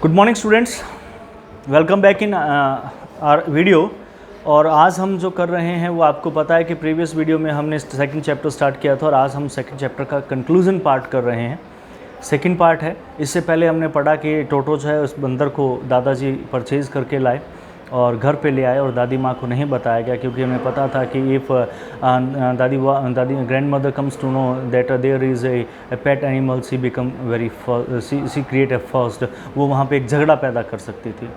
Good morning students, welcome back in our video. और आज हम जो कर रहे हैं वो आपको पता है कि प्रीवियस वीडियो में हमने सेकंड चैप्टर स्टार्ट किया था और आज हम सेकंड चैप्टर का कंक्लूजन पार्ट कर रहे हैं। सेकंड पार्ट है। इससे पहले हमने पढ़ा कि टोटो जो है उस बंदर को दादाजी परचेज़ करके लाए और घर पे ले आए और दादी माँ को नहीं बताया गया, क्योंकि हमें पता था कि इफ़ दादी grandmother comes to know that there is a pet animal, she become very she create a first. वो वहाँ पे एक झगड़ा पैदा कर सकती थी,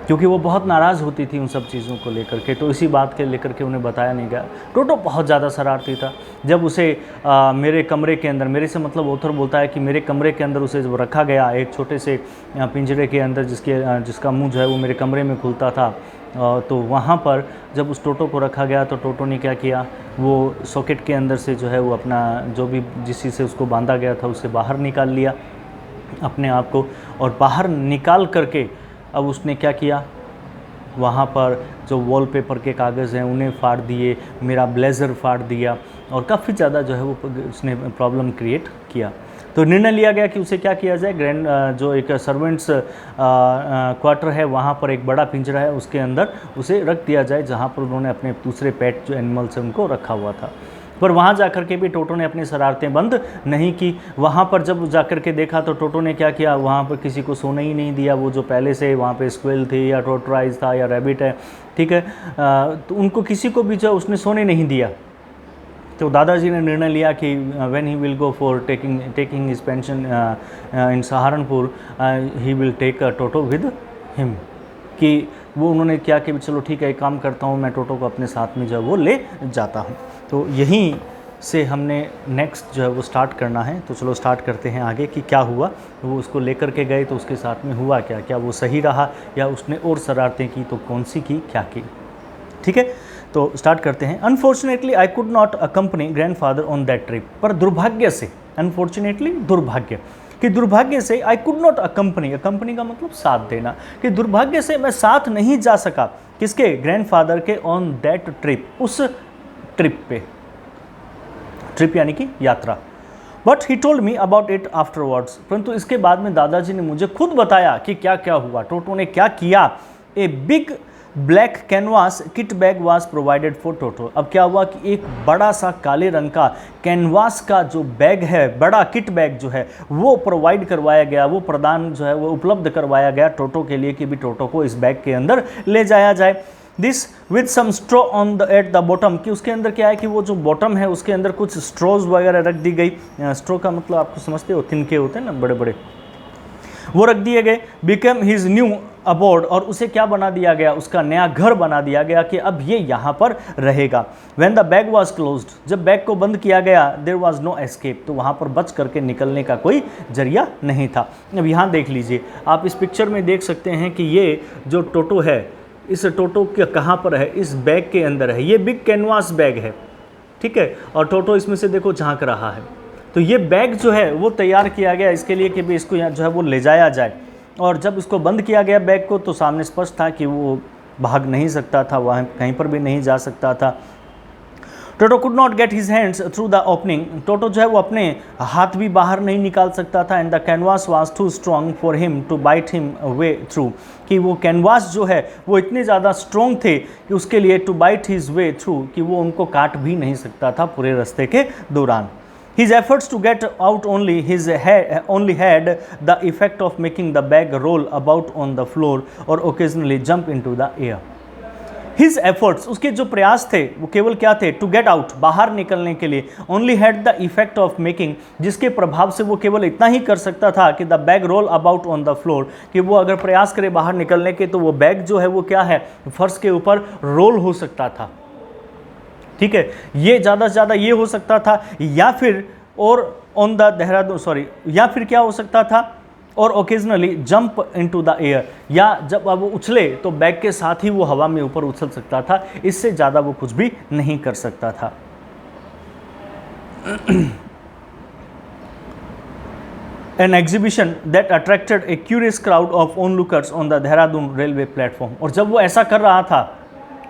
क्योंकि वो बहुत नाराज़ होती थी उन सब चीज़ों को लेकर के। तो इसी बात के लेकर के उन्हें बताया नहीं गया। टोटो बहुत ज़्यादा शरारती था। जब उसे मेरे कमरे के अंदर, मेरे से मतलब ऑथर बोलता है कि मेरे कमरे के अंदर उसे जब रखा गया एक छोटे से पिंजरे के अंदर, जिसका मुंह जो है वो मेरे कमरे में खुलता था, तो वहाँ पर जब उस टोटो को रखा गया तो टोटो ने क्या किया, वो सॉकेट के अंदर से जो है वो अपना जो भी जिस चीज़ से उसको बांधा गया था उसे बाहर निकाल लिया अपने आप को। और बाहर निकाल करके अब उसने क्या किया, वहाँ पर जो वॉलपेपर के कागज़ हैं उन्हें फाड़ दिए, मेरा ब्लेज़र फाड़ दिया और काफ़ी ज़्यादा जो है वो उसने प्रॉब्लम क्रिएट किया। तो निर्णय लिया गया कि उसे क्या किया जाए, जो एक सर्वेंट्स क्वार्टर है वहाँ पर एक बड़ा पिंजरा है, उसके अंदर उसे रख दिया जाए, जहाँ पर उन्होंने अपने दूसरे पेट जो एनिमल्स हैं उनको रखा हुआ था। पर वहाँ जाकर के भी टोटो ने अपनी शरारतें बंद नहीं की। वहाँ पर जब जाकर के देखा तो टोटो ने क्या किया, वहाँ पर किसी को सोने ही नहीं दिया। वो जो पहले से वहाँ पे स्क्विल थी या टोटराइज था या रैबिट है, ठीक है, तो उनको किसी को भी जो उसने सोने नहीं दिया। तो दादाजी ने निर्णय लिया कि when he will go for taking his pension in Saharanpur, he will take Toto with him. कि वो उन्होंने क्या कि चलो ठीक है, एक काम करता हूँ, मैं टोटो को अपने साथ में जो है वो ले जाता हूँ। तो यहीं से हमने नेक्स्ट जो है वो स्टार्ट करना है। तो चलो स्टार्ट करते हैं आगे कि क्या हुआ। वो उसको लेकर के गए तो उसके साथ में हुआ क्या, क्या वो सही रहा या उसने और शरारतें की, तो कौन सी की, क्या की। ठीक है, तो स्टार्ट करते हैं। Unfortunately I could not accompany grandfather on that trip. पर दुर्भाग्य से, अनफॉर्चुनेटली दुर्भाग्य, कि दुर्भाग्य से I could not accompany, accompany का मतलब साथ देना, कि दुर्भाग्य से मैं साथ नहीं जा सका किसके, ग्रैंडफादर के, ऑन दैट ट्रिप, उस ट्रिप पे। ट्रिप यानी कि यात्रा। But he told me about it afterwards. परंतु इसके बाद में दादाजी ने मुझे खुद बताया कि क्या क्या हुआ, टोटो ने क्या किया। A big black canvas kit bag was provided for Toto. अब क्या हुआ कि एक बड़ा सा काले रंग का कैनवास का जो बैग है, बड़ा किट बैग जो है वो प्रोवाइड करवाया गया, वो प्रदान जो है वो उपलब्ध करवाया गया टोटो के लिए कि भी टोटो को इस बैग के अंदर ले जाया जाए। This with some straw on the at the bottom, कि उसके अंदर क्या है कि वो जो बॉटम है उसके अंदर कुछ स्ट्रॉज वगैरह रख दी गई। स्ट्रॉ का मतलब आपको समझते हो, तिनके होते हैं ना बड़े बड़े, वो रख दिए गए। बिकम हिज न्यू अबोर्ड, और उसे क्या बना दिया गया, उसका नया घर बना दिया गया कि अब ये यहाँ पर रहेगा। When the bag was closed, जब बैग को बंद किया गया, देयर वाज नो एस्केप, तो वहाँ पर बच करके निकलने का कोई जरिया नहीं था। अब यहाँ देख लीजिए, आप इस पिक्चर में देख सकते हैं कि ये जो टोटो है, इस टोटो के कहाँ पर है, इस बैग के अंदर है। ये बिग कैनवास बैग है, ठीक है, और टोटो इसमें से देखो झांक रहा है। तो ये बैग जो है वो तैयार किया गया इसके लिए कि भी इसको यहाँ जो है वो ले जाया जाए। और जब इसको बंद किया गया बैग को, तो सामने स्पष्ट था कि वो भाग नहीं सकता था, वहाँ कहीं पर भी नहीं जा सकता था। Toto could not get his hands through the opening, Toto जो है वो अपने हाथ भी बाहर नहीं निकाल सकता था। And the canvas was too strong for him to bite him way through, कि वो कैनवास जो है वो इतने ज़्यादा स्ट्रॉन्ग थे कि उसके लिए to bite his way through, कि वो उनको काट भी नहीं सकता था पूरे रास्ते के दौरान। His efforts to get out only had the effect of making the bag roll about on the floor or occasionally jump into the air. His efforts, उसके जो प्रयास थे वो केवल क्या थे, to get out, बाहर निकलने के लिए, only had the effect of making, जिसके प्रभाव से वो केवल इतना ही कर सकता था कि the bag roll about on the floor, कि वो अगर प्रयास करे बाहर निकलने के तो वो बैग जो है वो क्या है, फर्श के ऊपर रोल हो सकता था। ठीक है, ये ज़्यादा से ज़्यादा ये हो सकता था, या फिर और ऑन द देहरादून सॉरी, या फिर क्या हो सकता था, और occasionally jump into the air, या जब वो उछले तो बैग के साथ ही वो हवा में ऊपर उछल सकता था। इससे ज़्यादा वो कुछ भी नहीं कर सकता था। An exhibition that attracted a curious crowd of onlookers on the Dehradun railway platform. और जब वो ऐसा कर रहा था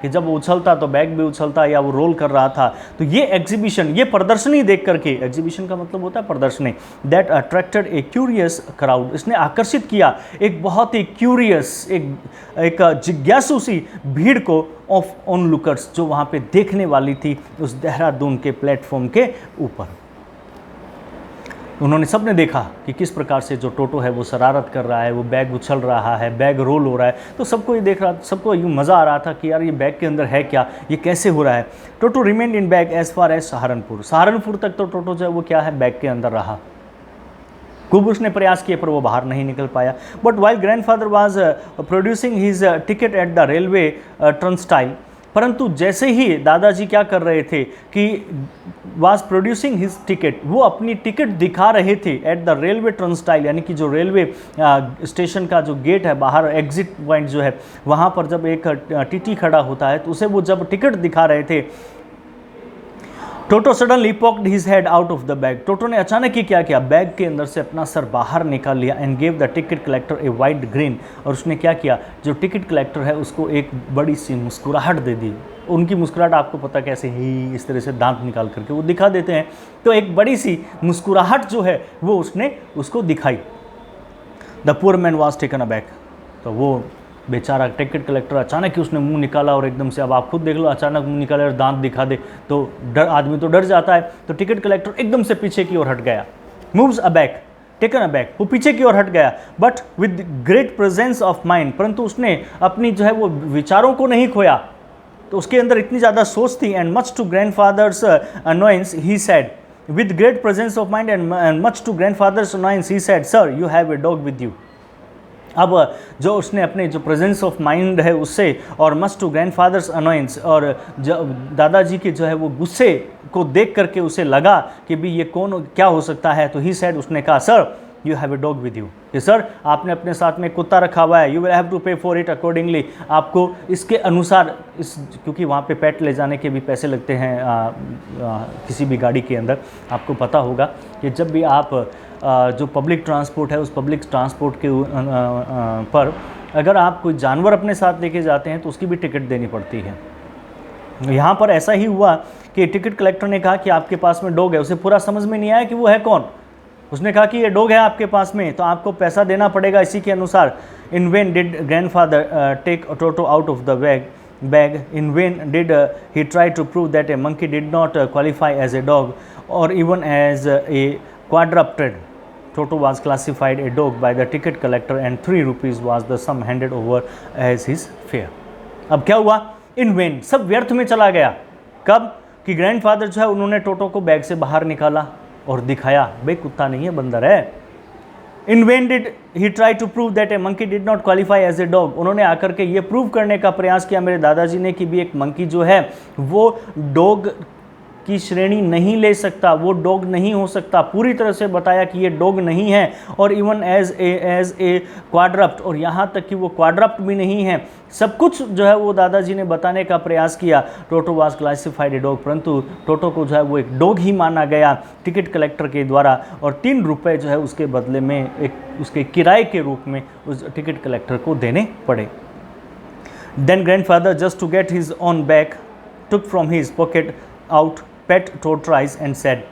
कि जब वो उछलता तो बैग भी उछलता या वो रोल कर रहा था। तो ये एग्जीबिशन, ये प्रदर्शनी देख करके, एग्जीबिशन का मतलब होता है प्रदर्शनी, that attracted A curious crowd, इसने आकर्षित किया एक बहुत ही क्यूरियस, एक जिज्ञासु सी भीड़ को ऑफ ऑन लुकर्स, जो वहाँ पे देखने वाली थी उस देहरादून के प्लेटफॉर्म के ऊपर। उन्होंने सबने देखा कि किस प्रकार से जो टोटो है वो शरारत कर रहा है, वो बैग उछल रहा है, बैग रोल हो रहा है। तो सबको ये देख रहा, सबको यूँ मज़ा आ रहा था कि यार ये बैग के अंदर है क्या, ये कैसे हो रहा है। Toto remained in bag as far as Saharanpur तक तो टोटो जो है वो क्या है, बैग के अंदर रहा। खूब उसने प्रयास किए पर वो बाहर नहीं निकल पाया। But while grandfather was producing his ticket at the railway turnstile, परंतु जैसे ही दादाजी क्या कर रहे थे कि वाज प्रोड्यूसिंग हिज टिकट, वो अपनी टिकट दिखा रहे थे एट द रेलवे टर्नस्टाइल, यानी कि जो रेलवे स्टेशन का जो गेट है, बाहर एग्जिट पॉइंट जो है, वहाँ पर जब एक टीटी खड़ा होता है तो उसे वो जब टिकट दिखा रहे थे, Toto suddenly poked his head out of the bag, Toto ने अचानक ही क्या किया, बैग के अंदर से अपना सर बाहर निकाल लिया and gave the ticket collector a wide green, और उसने क्या किया, जो टिकट कलेक्टर है उसको एक बड़ी सी मुस्कुराहट दे दी। उनकी मुस्कुराहट आपको पता कैसे ही, इस तरह से दांत निकाल करके वो दिखा देते हैं, तो एक बड़ी सी मुस्कुराहट जो है वो उसने उसको दिखाई। The poor man was taken aback, तो वो बेचारा टिकट कलेक्टर अचानक ही उसने मुंह निकाला, और एकदम से, अब आप खुद देख लो, अचानक मुंह निकाले और दांत दिखा दे तो डर, आदमी तो डर जाता है। तो टिकट कलेक्टर एकदम से पीछे की ओर हट गया, मूव्स अबैक, टेकन अबैक, वो पीछे की ओर हट गया, but with great presence of mind, परंतु उसने अपनी जो है वो विचारों को नहीं खोया, तो उसके अंदर इतनी ज़्यादा सोच थी। And much to grandfather's annoyance he said, with great presence of mind and much to grandfather's annoyance he said, sir you have a dog with you. अब जो उसने अपने जो प्रेजेंस ऑफ माइंड है उससे, और मस्ट टू ग्रैंडफादर्स अनोयंस, और दादाजी के जो है वो गुस्से को देख करके उसे लगा कि भी ये कौन क्या हो सकता है, तो ही सेड, उसने कहा, sir you have a dog with you, कि सर आपने अपने साथ में कुत्ता रखा हुआ है, यू विल हैव टू पे फॉर इट अकॉर्डिंगली, आपको इसके अनुसार, इस क्योंकि वहाँ पे पेट ले जाने के भी पैसे लगते हैं किसी भी गाड़ी के अंदर। आपको पता होगा कि जब भी आप जो पब्लिक ट्रांसपोर्ट है, उस पब्लिक ट्रांसपोर्ट के पर अगर आप कोई जानवर अपने साथ लेके जाते हैं तो उसकी भी टिकट देनी पड़ती है। यहाँ पर ऐसा ही हुआ कि टिकट कलेक्टर ने कहा कि आपके पास में डॉग है, उसे पूरा समझ में नहीं आया कि वो है कौन। उसने कहा कि ये डॉग है आपके पास में, तो आपको पैसा देना पड़ेगा इसी के अनुसार। In vain did grandfather take Toto out of the bag, in vain did he try to prove that a monkey did not qualify as a dog और even as a quadruped. Toto was classified a dog by the ticket collector and 3 rupees was the sum handed over as his fare. अब क्या हुआ? इन when, सब व्यर्थ में चला गया। कब कि ग्रैंडफादर जो है उन्होंने टोटो को बैग से बाहर निकाला और दिखाया, भाई कुत्ता नहीं है, बंदर है। In vain did he try to prove that a monkey did not qualify as a dog, उन्होंने आकर के ये प्रूव करने का प्रयास किया मेरे दादाजी ने कि भी एक मंकी जो है वो डॉग की श्रेणी नहीं ले सकता, वो डॉग नहीं हो सकता। पूरी तरह से बताया कि ये डॉग नहीं है और इवन एज ए क्वाड्रप्ट, और यहाँ तक कि वो क्वाड्रप्ट भी नहीं है। सब कुछ जो है वो दादाजी ने बताने का प्रयास किया। टोटो वाज क्लासिफाइड ए डॉग, परंतु टोटो को जो है वो एक डॉग ही माना गया टिकट कलेक्टर के द्वारा, और 3 रुपये जो है उसके बदले में एक उसके किराए के रूप में उस टिकट कलेक्टर को देने पड़े। Then grandfather just to get his own back took from his pocket out pet tortoise and said,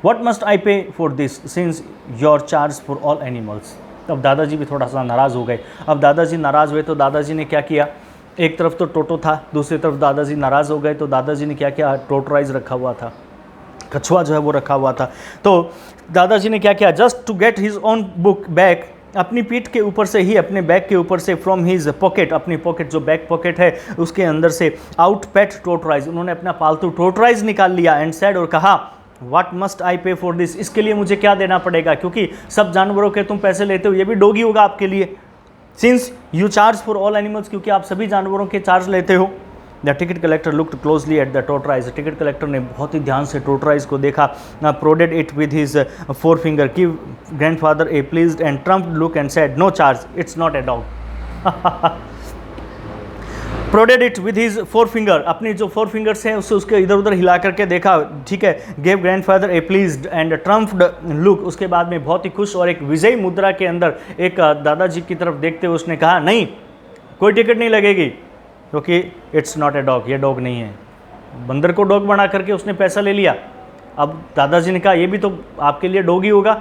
what must I pay for this since your charge for all animals? अब दादाजी भी थोड़ा सा नाराज़ हो गए। अब दादाजी नाराज़ हुए तो दादाजी ने क्या किया, एक तरफ तो टोटो था, दूसरी तरफ दादाजी नाराज़ हो गए तो दादाजी ने क्या किया, टोटराइज रखा हुआ था, कछुआ जो है वो रखा हुआ था। तो दादाजी ने क्या किया, just to get his own book back, अपनी पीठ के ऊपर से ही, अपने बैग के ऊपर से, फ्रॉम हिज पॉकेट, अपनी पॉकेट जो बैक पॉकेट है उसके अंदर से, आउट पेट टोटराइज, उन्होंने अपना पालतू टोटराइज निकाल लिया एंड सेड, और कहा, व्हाट मस्ट आई पे फॉर दिस, इसके लिए मुझे क्या देना पड़ेगा, क्योंकि सब जानवरों के तुम पैसे लेते हो, ये भी डॉगी होगा आपके लिए, since you charge for all animals, क्योंकि आप सभी जानवरों के चार्ज लेते हो। The ticket collector looked closely at the tortoise, ticket collector ने बहुत ही ध्यान से टोटराइज को देखा, prodded it with his forefinger, give grandfather a pleased and trumped look and said, no charge, it's not a dog. Prodded it with his forefinger, अपनी जो 4 fingers हैं उससे उसके इधर उधर हिला करके देखा, ठीक है। Gave grandfather a pleased and trumped look, उसके बाद में बहुत ही खुश और एक विजयी मुद्रा के अंदर एक दादाजी की तरफ देखते हुए उसने कहा, नहीं, कोई टिकट नहीं लगेगी, क्योंकि इट्स नॉट ए डॉग, ये डॉग नहीं है। बंदर को डॉग बना करके उसने पैसा ले लिया। अब दादाजी ने कहा ये भी तो आपके लिए डॉग ही होगा,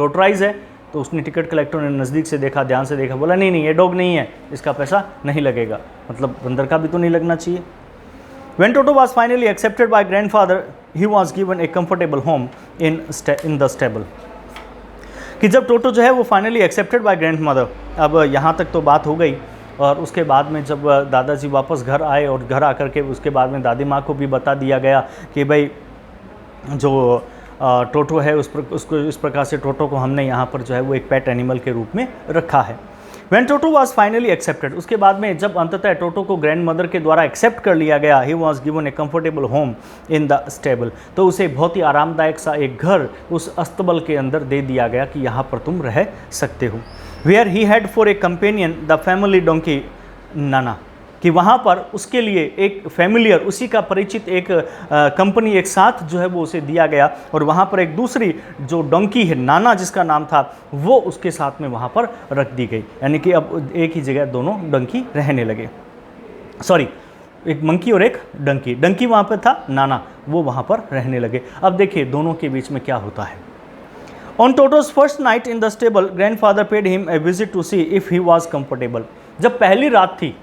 रोटराइज है। तो उसने टिकट कलेक्टर ने नज़दीक से देखा, ध्यान से देखा, बोला नहीं नहीं ये डॉग नहीं है, इसका पैसा नहीं लगेगा। मतलब बंदर का भी तो नहीं लगना चाहिए। When Toto was finally accepted by grandfather, he was given a comfortable home in the stable. कि जब टोटो जो है वो फाइनली एक्सेप्टेड बाय ग्रैंडमदर, अब यहाँ तक तो बात हो गई। और उसके बाद में जब दादाजी वापस घर आए और घर आकर के उसके बाद में दादी माँ को भी बता दिया गया कि भाई जो टोटो है उसको इस प्रकार से टोटो को हमने यहाँ पर जो है वो एक पेट एनिमल के रूप में रखा है। When Toto was finally accepted, उसके बाद में जब अंततः टोटो को ग्रैंड मदर के द्वारा एक्सेप्ट कर लिया गया, he was given a comfortable home in the stable, तो उसे बहुत ही आरामदायक सा एक घर उस अस्तबल के अंदर दे दिया गया कि यहाँ पर तुम रह सकते हो। Where he had for a companion the family donkey नाना, कि वहाँ पर उसके लिए एक फैमिलियर, उसी का परिचित एक कंपनी एक साथ जो है वो उसे दिया गया। और वहाँ पर एक दूसरी जो डोंकी है नाना जिसका नाम था, वो उसके साथ में वहाँ पर रख दी गई। यानी कि अब एक ही जगह दोनों डंकी रहने लगे। सॉरी, एक मंकी और एक डंकी, डंकी वहाँ पर था, नाना वो वहाँ पर रहने लगे। अब देखिए दोनों के बीच में क्या होता है। On Toto's first night in the stable, grandfather paid him a visit to see if he was comfortable. जब पहली रात थी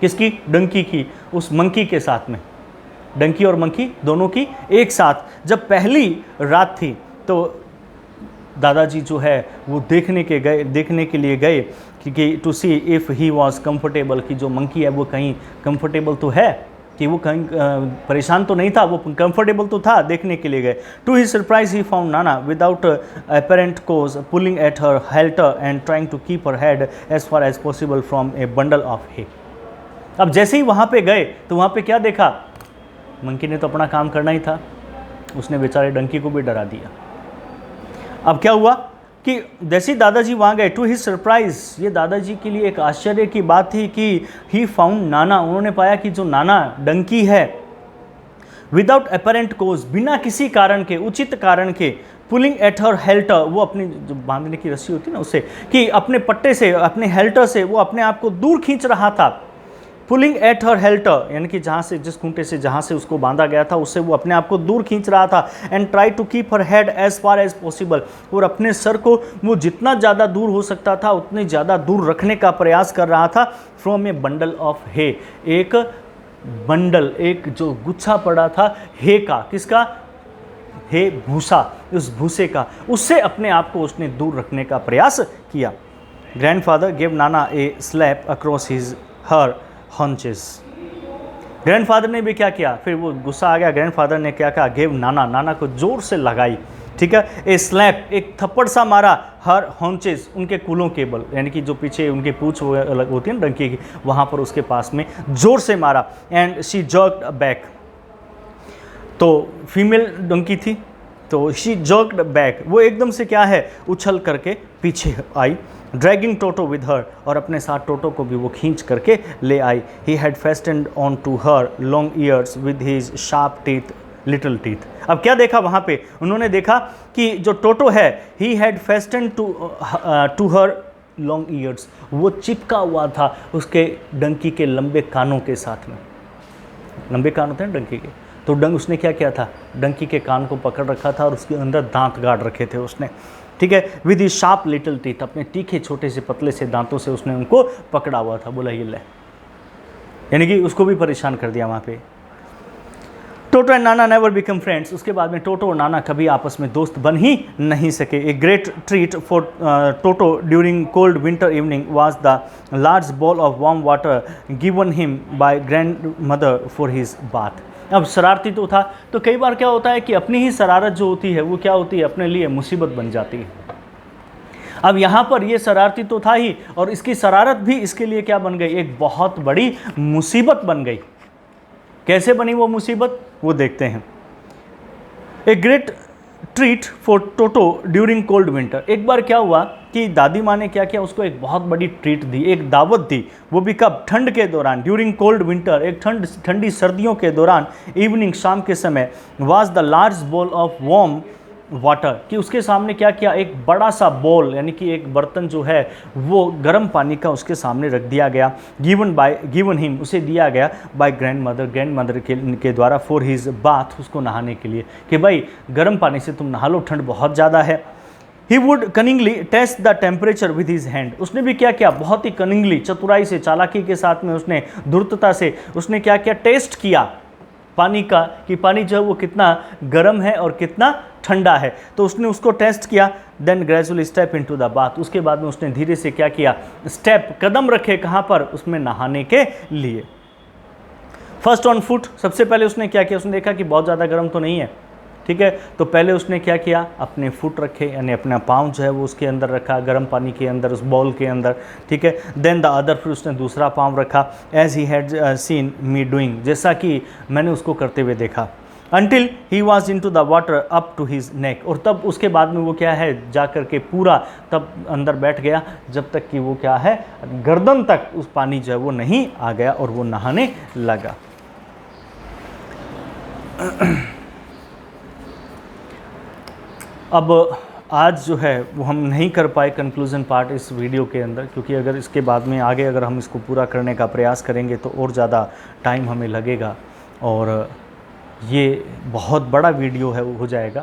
किसकी, डंकी की, उस मंकी के साथ में, डंकी और मंकी दोनों की एक साथ जब पहली रात थी, तो दादाजी जो है वो देखने के लिए गए कि to see if he was comfortable, कि जो मंकी है वो कहीं कंफर्टेबल तो है, कि वो कहीं परेशान तो नहीं था, वो कंफर्टेबल तो था, देखने के लिए गए। To he surprise he found Nana without apparent cause pulling at her halter and trying to keep her head as far as possible from a bundle of hay. अब जैसे ही वहाँ पे गए तो वहाँ पे क्या देखा, मंकी ने तो अपना काम करना ही था, उसने बेचारे डंकी को भी डरा दिया। अब क्या हुआ कि जैसे ही दादाजी वहाँ गए, टू ही सरप्राइज, ये दादाजी के लिए एक आश्चर्य की बात थी कि ही फाउंड नाना, उन्होंने पाया कि जो नाना डंकी है विदाउट अपेरेंट कोज, बिना किसी कारण के, उचित कारण के, पुलिंग एट हर हेल्टर, वो अपनी जो बांधने की रस्सी होती है ना उससे, कि अपने पट्टे से, अपने हेल्टर से वो अपने आप को दूर खींच रहा था। पुलिंग एट हर हेल्टर, यानी कि जहाँ से, जिस खूंटे से जहाँ से उसको बांधा गया था उससे वो अपने आप को दूर खींच रहा था। And try to keep her head as far as possible, और अपने सर को वो जितना ज़्यादा दूर हो सकता था उतने ज़्यादा दूर रखने का प्रयास कर रहा था। फ्रॉम ए बंडल ऑफ हे, एक बंडल, एक जो गुच्छा पड़ा था हे का, किसका, हे भूसा, उस भूसे का, उससे अपने आप को उसने दूर रखने का प्रयास किया। Grandfather give Nana a slap across his her haunches. Grandfather ने भी क्या किया, फिर वो गुस्सा आ गया, ग्रैंडफादर ने क्या कहा, गिव नाना, नाना को जोर से लगाई, ठीक है, ए स्लैप, एक थप्पड़ सा मारा, हर हॉन्चेस, उनके कूलों के बल, यानी कि जो पीछे उनके पूंछ अलग होती है ना डंकी की, वहाँ पर उसके पास में जोर से मारा। एंड शी जर्क्ड बैक, तो फीमेल डंकी थी, तो शी जर्क्ड बैक, वो एकदम से क्या है, उछल करके पीछे आई। ड्रैगिंग टोटो विद हर, और अपने साथ टोटो को भी वो खींच करके ले आई। He had fastened on to her long ears with his sharp teeth, little teeth. अब क्या देखा वहाँ पे, उन्होंने देखा कि जो टोटो है, he had fastened to her long ears, वो चिपका हुआ था उसके डंकी के लंबे कानों के साथ में। लंबे कान होते हैं डंकी के, तो उसने क्या किया था, डंकी के कान को पकड़ रखा था और उसके अंदर दांत गाड़ रखे थे उसने, ठीक है, with he sharp little teeth, अपने तीखे छोटे से पतले से दांतों से उसने उनको पकड़ा हुआ था, बोला ये ले, यानी कि उसको भी परेशान कर दिया वहाँ पे। टोटो and Nana never become friends, उसके बाद में टोटो और नाना कभी आपस में दोस्त बन ही नहीं सके। A great treat for Toto during cold winter evening was the large ball of warm water given him by grand mother for his bath. अब शरारती तो था, तो कई बार क्या होता है कि अपनी ही शरारत जो होती है वो क्या होती है, अपने लिए मुसीबत बन जाती है। अब यहाँ पर ये शरारती तो था ही, और इसकी शरारत भी इसके लिए क्या बन गई, एक बहुत बड़ी मुसीबत बन गई। कैसे बनी वो मुसीबत, वो देखते हैं। A great treat for Toto during cold winter, एक बार क्या हुआ कि दादी माँ ने क्या किया, उसको एक बहुत बड़ी ट्रीट दी, एक दावत दी, वो भी कब, ठंड के दौरान, ड्यूरिंग कोल्ड विंटर, एक ठंडी सर्दियों के दौरान, इवनिंग, शाम के समय, was the large bowl of warm water, कि उसके सामने क्या किया, एक बड़ा सा बॉल यानी कि एक बर्तन जो है वो गर्म पानी का उसके सामने रख दिया गया, गिवन हिम, उसे दिया गया बाय ग्रैंडमदर के द्वारा फॉर हिज बाथ, उसको नहाने के लिए, कि भाई गर्म पानी से तुम नहा लो, ठंड बहुत ज़्यादा है। He would cunningly test the temperature with his hand, उसने भी क्या किया, बहुत ही कनिंगली, चतुराई से, चालाकी के साथ में, उसने धूर्तता से उसने क्या किया, टेस्ट किया पानी का, कि पानी जो है वो कितना गर्म है और कितना ठंडा है, तो उसने उसको टेस्ट किया। Then gradually step into the bath, उसके बाद में उसने धीरे से क्या किया, स्टेप, कदम रखे, कहाँ पर, उसमें नहाने के लिए। फर्स्ट ऑन फुट, सबसे पहले उसने क्या किया, उसने देखा कि बहुत ज़्यादा गर्म तो नहीं है, ठीक है, तो पहले उसने क्या किया, अपने फुट रखे, यानी अपना पाँव जो है वो उसके अंदर रखा, गर्म पानी के अंदर, उस बॉल के अंदर, ठीक है। देन द अदर, फिर उसने दूसरा पाँव रखा, as he had seen me doing, जैसा कि मैंने उसको करते हुए देखा। Until he was into the water up to his neck, और तब उसके बाद में वो क्या है, जा कर के पूरा तब अंदर बैठ गया, जब तक कि वो क्या है, गर्दन तक उस पानी जो है वो नहीं आ गया और वो नहाने लगा। अब आज जो है वो हम नहीं कर पाए कंक्लूज़न पार्ट इस वीडियो के अंदर, क्योंकि अगर इसके बाद में आगे अगर हम इसको पूरा करने का प्रयास करेंगे तो और ज़्यादा टाइम हमें लगेगा और ये बहुत बड़ा वीडियो है वो हो जाएगा।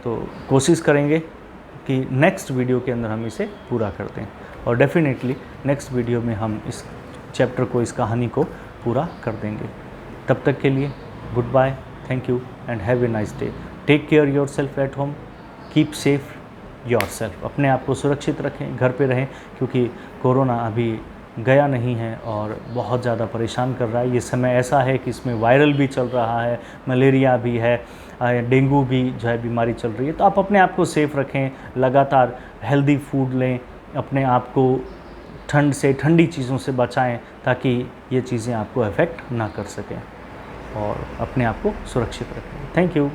तो कोशिश करेंगे कि नेक्स्ट वीडियो के अंदर हम इसे पूरा कर दें, और डेफिनेटली नेक्स्ट वीडियो में हम इस चैप्टर को, इस कहानी को पूरा कर देंगे। तब तक के लिए good bye, thank you and have a nice day. Take care yourself at home, keep safe yourself, अपने आप को सुरक्षित रखें, घर पे रहें, क्योंकि कोरोना अभी गया नहीं है और बहुत ज़्यादा परेशान कर रहा है। ये समय ऐसा है कि इसमें वायरल भी चल रहा है, मलेरिया भी है, डेंगू भी जो है बीमारी चल रही है। तो आप अपने आप को सेफ रखें, लगातार हेल्दी फूड लें, अपने आप को ठंड से, ठंडी चीज़ों से बचाएं, ताकि ये चीज़ें आपको अफेक्ट ना कर सकें, और अपने आप को सुरक्षित रखें। Thank you.